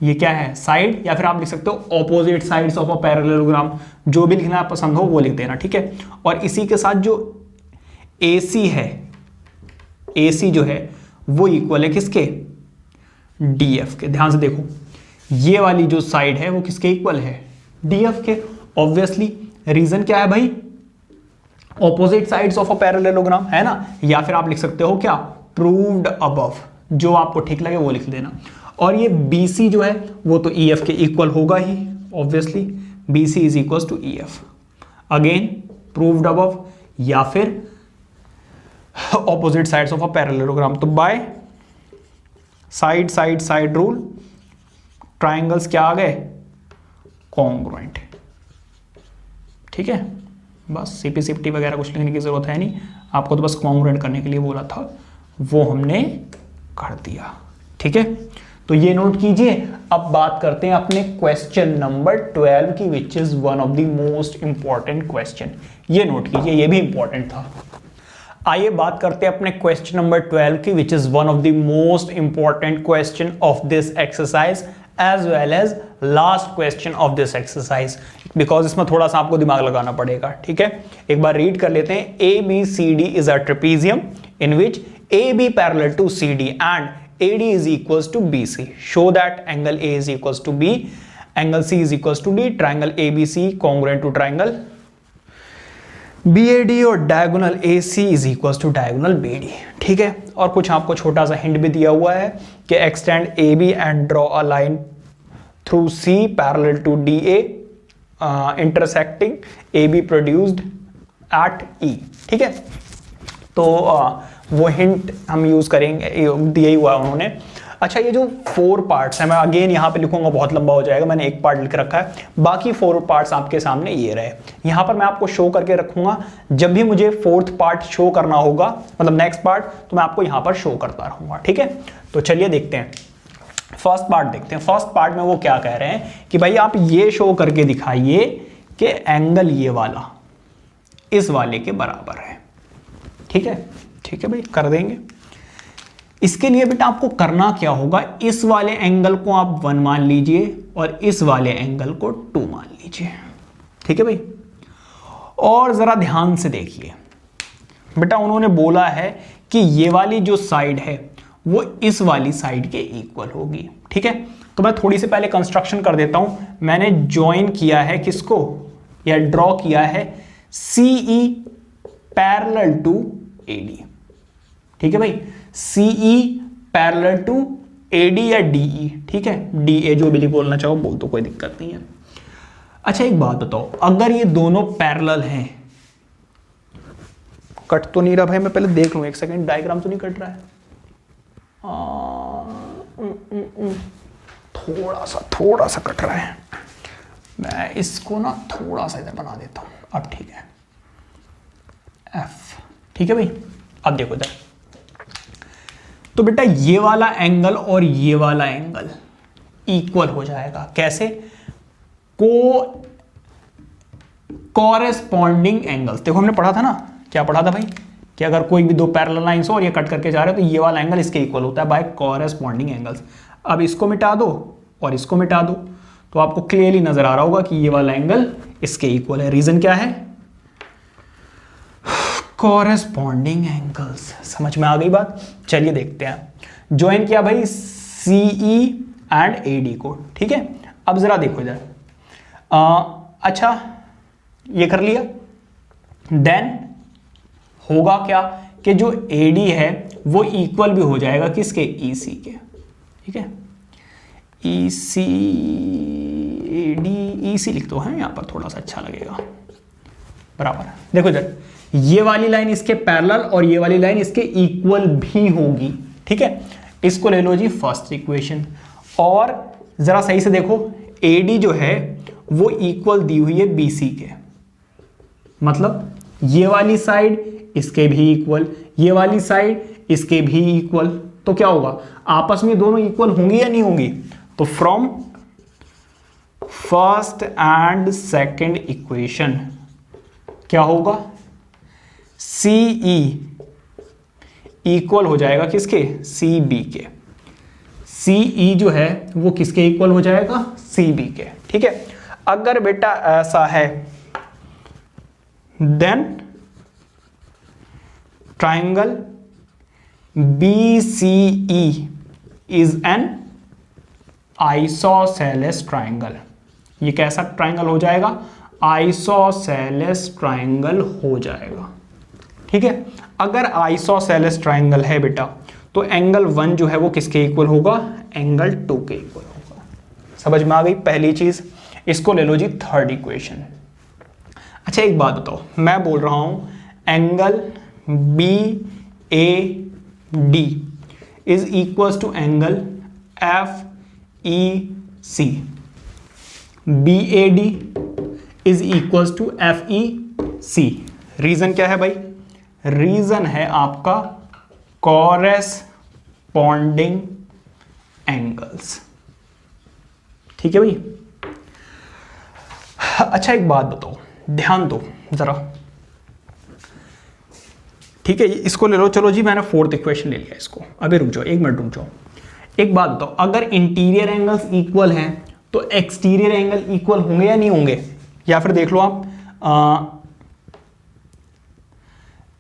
[SPEAKER 1] ये क्या है, साइड, या फिर आप लिख सकते हो opposite sides of a parallelogram, जो भी लिखना पसंद हो वो लिख देना। ठीक है, और इसी के साथ जो AC है, AC जो है वो इक्वल है किसके, DF के। ध्यान से देखो, ये वाली जो साइड है वो किसके इक्वल है, DF के। ऑब्वियसली रीजन क्या है भाई, opposite sides of a parallelogram, है ना। या फिर आप लिख सकते हो क्या, प्रूव्ड अबव, जो आपको ठीक लगे वो लिख देना। और ये BC जो है वो तो EF के इक्वल होगा ही, obviously BC is equal to EF। Again proved above या फिर opposite sides of a parallelogram. तो by side side side rule triangles क्या आ गए, कॉन्ग्रुएंट। ठीक है, बस CP वगैरह कुछ लिखने की जरूरत है नहीं, आपको तो बस कॉन्ग्रुएंट करने के लिए बोला था, वो हमने कर दिया। ठीक है, तो ये नोट कीजिए। अब बात करते हैं अपने क्वेश्चन नंबर 12 की, which is one of the most important question. ये नोट कीजिए, ये भी इंपॉर्टेंट था। आइए बात करते हैं अपने क्वेश्चन नंबर 12 की, which is one of the most important question of this exercise as well as last question of this exercise, because इसमें थोड़ा सा आपको दिमाग लगाना पड़ेगा। ठीक है, एक बार रीड कर लेते हैं। ABCD is a trapezium in which AB parallel to CD and AD is equals to BC. Show that angle A is equals to B, angle C is equals to D, triangle ABC congruent to triangle BAD और diagonal AC is equals to diagonal BD. ठीक है, और कुछ आपको छोटा सा hint भी दिया हुआ है कि extend AB and draw a line through C parallel to DA intersecting AB produced at E. ठीक है, तो वो हिंट हम यूज करेंगे, दिया ही हुआ उन्होंने। अच्छा, ये जो 4 पार्ट्स हैं, मैं अगेन यहाँ पे लिखूंगा, बहुत लंबा हो जाएगा, मैंने एक पार्ट लिख रखा है, बाकी 4 पार्ट्स आपके सामने ये रहे। यहाँ पर मैं आपको शो करके रखूंगा, जब भी मुझे 4th पार्ट शो करना होगा, मतलब नेक्स्ट पार्ट, तो मैं आपको यहाँ पर शो करता रहूंगा। ठीक है, तो चलिए देखते हैं। फर्स्ट पार्ट देखते हैं। फर्स्ट पार्ट में वो क्या कह रहे हैं कि भाई आप ये शो करके दिखाइए कि एंगल ये वाला इस वाले के बराबर है। ठीक है, ठीक है भाई, कर देंगे। इसके लिए बेटा आपको करना क्या होगा, इस वाले एंगल को आप 1 मान लीजिए और इस वाले एंगल को 2 मान लीजिए। ठीक है भाई, और जरा ध्यान से देखिए बेटा, उन्होंने बोला है कि ये वाली जो साइड है वो इस वाली साइड के इक्वल होगी। ठीक है, तो मैं थोड़ी सी पहले कंस्ट्रक्शन कर देता हूं। मैंने ज्वाइन किया है किसको, या ड्रॉ किया है CE पैरेलल टू AD। ठीक है भाई, CE पैरेलल टू AD या DE। ठीक है, DA जो भी बोलना चाहो बोल तो कोई दिक्कत नहीं है। अच्छा एक बात बताओ, अगर ये दोनों पैरेलल हैं, कट तो नहीं रहा भाई, मैं पहले देख लूं एक सेकंड, डायग्राम तो नहीं कट रहा है। थोड़ा सा कट रहा है। मैं इसको ना थोड़ा सा इधर बना देता हूं, अब ठीक है। F, ठीक है भाई। अब देखो इधर, तो बेटा ये वाला एंगल और ये वाला एंगल इक्वल हो जाएगा। कैसे, कॉरेस्पॉन्डिंग एंगल्स। देखो हमने पढ़ा था ना, क्या पढ़ा था भाई, कि अगर कोई भी दो पैरेलल लाइंस हो और ये कट करके जा रहे हो तो ये वाला एंगल इसके इक्वल होता है बाय कॉरेस्पॉन्डिंग एंगल्स। अब इसको मिटा दो और इसको मिटा दो तो आपको क्लियरली नजर आ रहा होगा कि ये वाला एंगल इसके इक्वल है। रीजन क्या है, कॉरेस्पॉन्डिंग एंगल्स। समझ में आ गई बात। चलिए देखते हैं, ज्वाइन किया भाई CE एंड AD को। ठीक है, अब जरा देखो इधर, अच्छा ये कर लिया, देन होगा क्या कि जो AD है वो इक्वल भी हो जाएगा किसके, EC के। ठीक है, EC AD EC लिख दो है यहाँ पर, थोड़ा सा अच्छा लगेगा, बराबर। देखो इधर, ये वाली लाइन इसके पैरेलल और ये वाली लाइन इसके इक्वल भी होगी। ठीक है, इसको ले लो जी फर्स्ट इक्वेशन, और जरा सही से देखो, AD जो है वो इक्वल दी हुई है BC के, मतलब ये वाली साइड इसके भी इक्वल, ये वाली साइड इसके भी इक्वल। तो क्या होगा, आपस में दोनों इक्वल होंगी या नहीं होंगी। तो from first and second equation क्या होगा, CE इक्वल हो जाएगा किसके, CB के। CE जो है वो किसके इक्वल हो जाएगा, CB के। ठीक है, अगर बेटा ऐसा है then triangle BCE is an isosceles triangle. ये कैसा ट्राइंगल हो जाएगा, आइसोसेलेस ट्राइंगल हो जाएगा। ठीक है, अगर आइसोसेलेस ट्राइंगल है बेटा तो एंगल 1 जो है वो किसके इक्वल होगा, एंगल 2 के इक्वल होगा। समझ में आ गई पहली चीज। इसको ले लो जी थर्ड इक्वेशन। अच्छा एक बात बताओ, मैं बोल रहा हूं angle BAD is equal to angle FEC। BAD is equal to FEC। Reason क्या है भाई, रीजन है आपका कॉरेस्पॉन्डिंग एंगल्स। ठीक है भाई। अच्छा एक बात बताओ, ध्यान दो जरा। ठीक है, इसको ले लो, चलो जी मैंने फोर्थ इक्वेशन ले लिया इसको। अभी रुक जाओ, एक मिनट रुक जाओ। एक बात बताओ, अगर इंटीरियर एंगल्स इक्वल हैं तो एक्सटीरियर एंगल इक्वल होंगे या नहीं होंगे, या फिर देख लो आप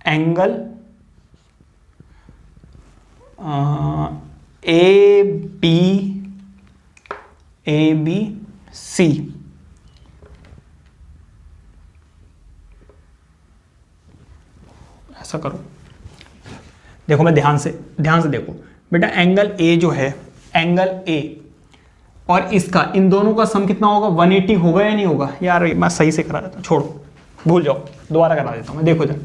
[SPEAKER 1] एंगल ABC ऐसा करो, देखो मैं ध्यान से देखो बेटा, एंगल A जो है, एंगल A और इसका, इन दोनों का सम कितना होगा, 180 होगा या नहीं होगा। यार मैं सही से करा देता हूँ, छोड़ो भूल जाओ, दोबारा करा देता हूँ मैं। देखो इधर,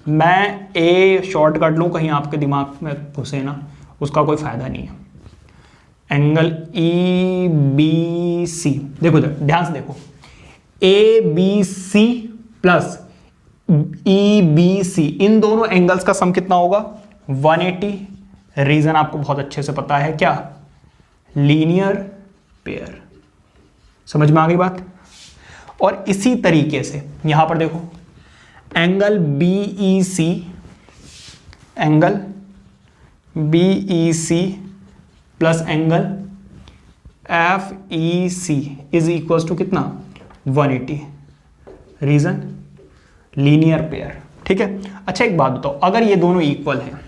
[SPEAKER 1] मैं A शॉर्टकट लूँ, कहीं आपके दिमाग में घुसे ना, उसका कोई फायदा नहीं है। एंगल EBC, देखो इधर ध्यान से देखो, ABC प्लस EBC, इन दोनों एंगल्स का सम कितना होगा, 180। रीजन आपको बहुत अच्छे से पता है, क्या, लीनियर पेयर। समझ में आ गई बात। और इसी तरीके से यहां पर देखो angle BEC, angle BEC plus angle FEC is equal to कितना 180। Reason linear pair. ठीक है। अच्छा एक बात बताओ, अगर ये दोनों इक्वल हैं,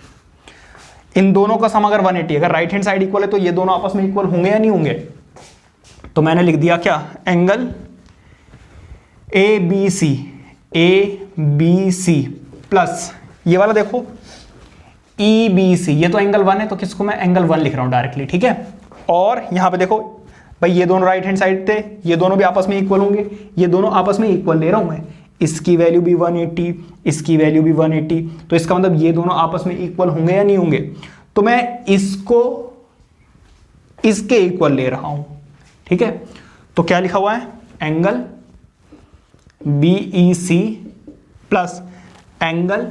[SPEAKER 1] इन दोनों का सम अगर 180, अगर राइट हैंड साइड इक्वल है तो ये दोनों आपस में इक्वल होंगे या नहीं होंगे? तो मैंने लिख दिया क्या, एंगल ABC प्लस ये वाला देखो EBC, ये तो एंगल 1 है तो किसको मैं एंगल 1 लिख रहा हूं डायरेक्टली। ठीक है। और यहां पे देखो भाई ये दोनों राइट हैंड साइड थे, ये दोनों भी आपस में इक्वल होंगे, ये दोनों आपस में इक्वल ले रहा हूं मैं, इसकी वैल्यू भी 180, इसकी वैल्यू भी 180, तो इसका मतलब ये दोनों आपस में इक्वल होंगे या नहीं होंगे? तो मैं इसको इसके इक्वल ले रहा हूं। ठीक है। तो क्या लिखा हुआ है, एंगल BEC प्लस एंगल,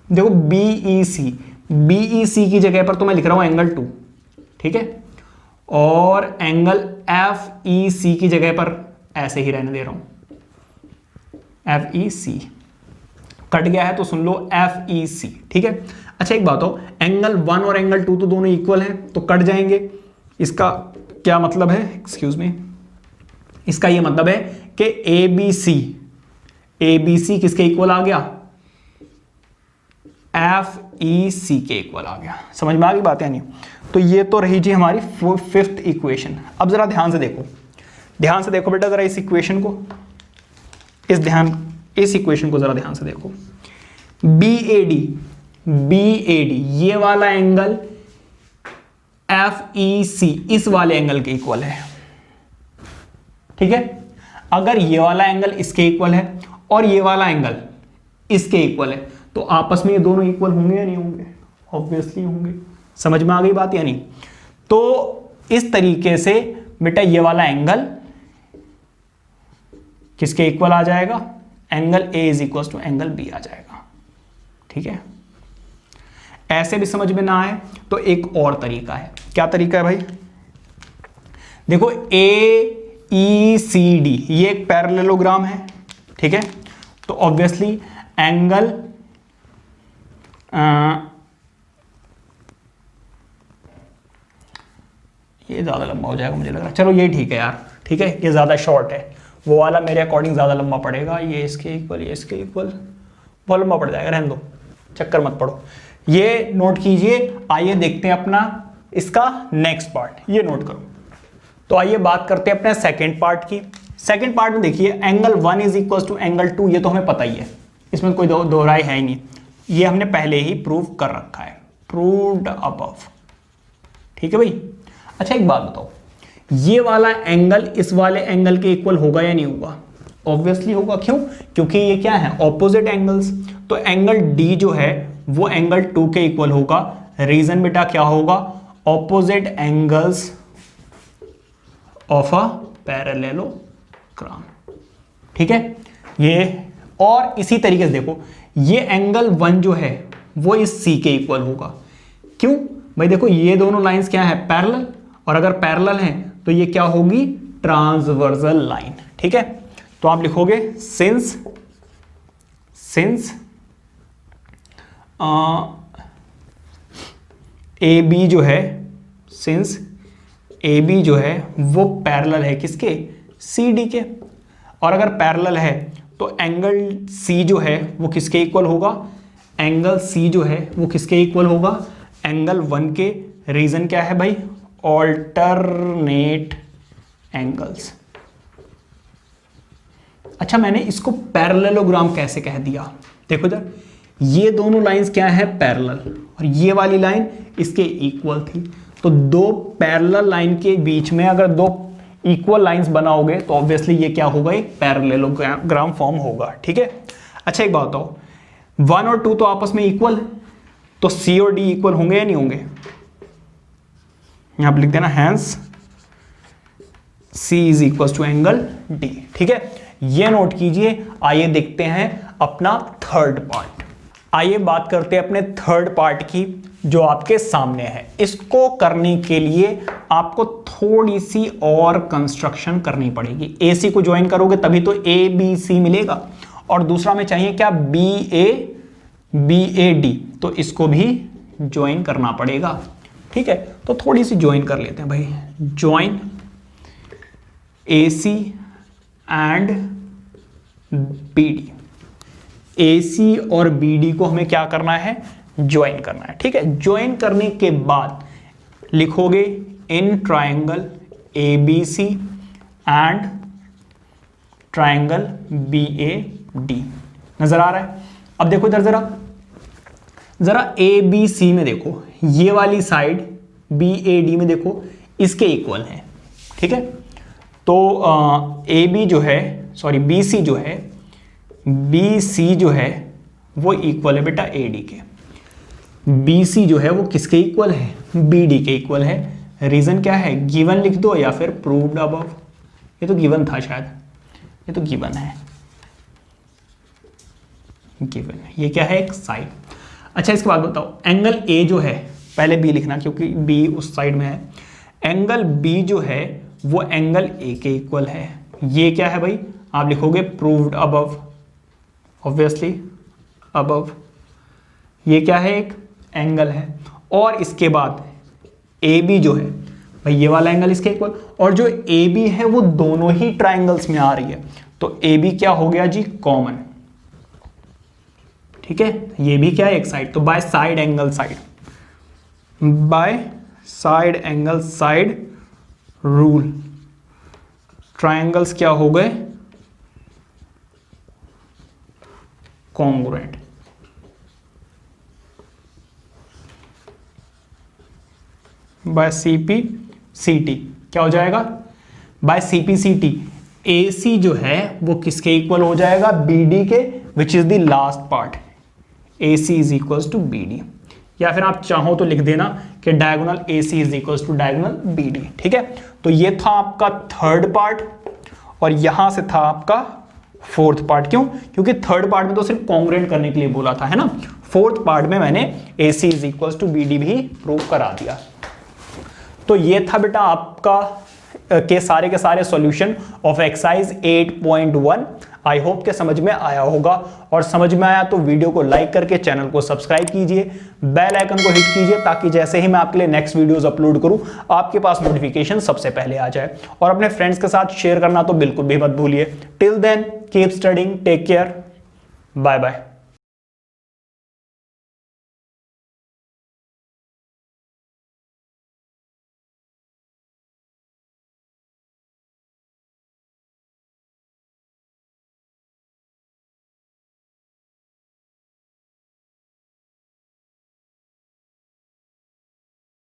[SPEAKER 1] देखो BEC की जगह पर तो मैं लिख रहा हूं एंगल 2। ठीक है। और एंगल FEC की जगह पर ऐसे ही रहने दे रहा हूं, FEC कट गया है तो सुन लो FEC। ठीक है। अच्छा एक बात हो, एंगल 1 और एंगल 2 तो दोनों इक्वल हैं तो कट जाएंगे। इसका क्या मतलब है, एक्सक्यूज मी, इसका ये मतलब है कि ABC किसके इक्वल आ गया, FEC के इक्वल आ गया। समझ में आ गई बात या नहीं? तो ये तो रही जी हमारी 5th इक्वेशन। अब जरा ध्यान से देखो, ध्यान से देखो बेटा जरा इस इक्वेशन को, इस इक्वेशन को जरा ध्यान से देखो। BAD ये वाला एंगल FEC इस वाले एंगल के इक्वल है। ठीक है। अगर ये वाला एंगल इसके इक्वल है और ये वाला एंगल इसके इक्वल है तो आपस में ये दोनों इक्वल होंगे या नहीं होंगे? ऑब्वियसली होंगे। समझ में आ गई बात या नहीं? तो इस तरीके से बेटा ये वाला एंगल किसके इक्वल आ जाएगा, angle A is equal to angle B आ जाएगा। ठीक है। ऐसे भी समझ में ना आए तो एक और तरीका है। क्या तरीका है भाई? देखो AECD ये एक पैरेललोग्राम है। ठीक है। तो ऑब्वियसली एंगल ये ज्यादा लंबा हो जाएगा मुझे लग रहा है, चलो ये ठीक है यार। ठीक है। ये ज्यादा शॉर्ट है, वो वाला मेरे अकॉर्डिंग ज्यादा लंबा पड़ेगा। ये इसके इक्वल, ये इसके इक्वल, बहुत लंबा पड़ जाएगा, रहने दो, चक्कर मत पड़ो। ये नोट कीजिए। आइए देखते हैं अपना इसका नेक्स्ट पार्ट, ये नोट करो। तो आइए बात करते हैं अपने सेकंड पार्ट की। सेकंड पार्ट में देखिए angle 1 is equal to angle 2, ये तो हमें पता ही है, इसमें कोई दोहराई है ही नहीं, ये हमने पहले ही प्रूव कर रखा है, प्रूव्ड अबव। ठीक है भाई। अच्छा एक बात बताओ, ये वाला एंगल इस वाले एंगल के इक्वल होगा या नहीं होगा? ऑब्वियसली होगा। क्यों? क्योंकि ये क्या है, ऑपोजिट एंगल्स। तो एंगल D जो है वो एंगल 2 के इक्वल होगा। रीजन बेटा क्या होगा, opposite angles of a parallelogram. ठीक है। ये और इसी तरीके से देखो ये एंगल 1 जो है वो इस C के इक्वल होगा। क्यों भाई? देखो ये दोनों लाइंस क्या है, पैरेलल, और अगर पैरेलल हैं तो ये क्या होगी, ट्रांसवर्सल लाइन। ठीक है। तो आप लिखोगे सिंस AB जो है, सिंस AB जो है वो पैरेलल है किसके, CD के, और अगर पैरेलल है तो एंगल C जो है वो किसके इक्वल होगा, एंगल C जो है वो किसके इक्वल होगा, एंगल 1 के। रीजन क्या है भाई, ऑल्टरनेट एंगल्स। अच्छा मैंने इसको पैरेललोग्राम कैसे कह दिया, देखो इधर ये दोनों लाइंस क्या है, पैरेलल, और ये वाली लाइन इसके इक्वल थी। तो दो पैरेलल लाइन के बीच में अगर दो इक्वल लाइंस बनाओगे तो ऑब्वियसली ये क्या होगा, एक पैरेललोग्राम फॉर्म होगा। ठीक है। अच्छा एक बात बताओ, 1 और 2 तो आपस में इक्वल है, तो C और D इक्वल होंगे या नहीं होंगे? यहां पर लिख देना hence C is equal to angle D। ठीक है। ये नोट कीजिए। आइए देखते हैं अपना थर्ड पार्ट। आइए बात करते हैं अपने थर्ड पार्ट की जो आपके सामने है। इसको करने के लिए आपको थोड़ी सी और कंस्ट्रक्शन करनी पड़ेगी। ए सी को ज्वाइन करोगे तभी तो ए बी सी मिलेगा, और दूसरा में चाहिए क्या, बी ए डी, तो इसको भी ज्वाइन करना पड़ेगा। ठीक है, तो थोड़ी सी ज्वाइन कर लेते हैं भाई। Join A C and B D. A C और बी डी को हमें क्या करना है, ज्वाइन करना है। ठीक है, ज्वाइन करने के बाद लिखोगे in triangle A B C and triangle B A D. नजर आ रहा है? अब देखो इधर जरा ए बी सी में देखो, ये वाली साइड बी ए डी में देखो, इसके इक्वल है। ठीक है, तो ए बी जो है, सॉरी बी सी जो है, बी सी जो है वो इक्वल है बेटा ए डी के। बी सी जो है वो किसके इक्वल है, बी डी के इक्वल है। रीजन क्या है, गिवन लिख दो या फिर प्रूव्ड अबव। ये तो गिवन था शायद, ये तो गिवन है, गिवन। ये क्या है, एक साइड। अच्छा, इसके बाद बताओ एंगल ए जो है, पहले बी लिखना क्योंकि बी उस साइड में है। एंगल बी जो है वो एंगल ए के इक्वल है। ये क्या है भाई, आप लिखोगे प्रूव्ड अबव, ऑब्वियसली अबव। ये क्या है, एक एंगल है। और इसके बाद ए बी जो है भाई, ये वाला एंगल इसके इक्वल, और जो ए बी है वो दोनों ही ट्राइंगल्स में आ रही है, तो ए बी क्या हो गया जी, कॉमन। ठीक है, ये भी क्या है, एक साइड। तो by side angle side, by side angle side rule, triangles क्या हो गए, कॉन्ग्रुएंट। बाय सीपी सीटी क्या हो जाएगा, बाय सीपी सीटी ए सी जो है वो किसके इक्वल हो जाएगा, बी डी के, which is the last part. A C is equal to B D, या फिर आप चाहो तो लिख देना कि diagonal A C is equal to diagonal B D. ठीक है, तो ये था आपका थर्ड पार्ट, और यहां से था आपका फोर्थ पार्ट। क्यों, क्योंकि थर्ड पार्ट में तो सिर्फ कॉन्ग्रुएंट करने के लिए बोला था, है ना। फोर्थ पार्ट में मैंने A C is equal to B D भी प्रूव करा दिया। तो ये था बेटा आपका के सारे solution of exercise 8.1। I hope के समझ में आया होगा, और समझ में आया तो वीडियो को लाइक करके चैनल को सब्सक्राइब कीजिए, बेल आइकन को हिट कीजिए, ताकि जैसे ही मैं आपके लिए नेक्स्ट वीडियोस अपलोड करूं आपके पास नोटिफिकेशन सबसे पहले आ जाए। और अपने फ्रेंड्स के साथ शेयर करना तो बिल्कुल भी मत भूलिए। Till then keep studying, take care, bye bye.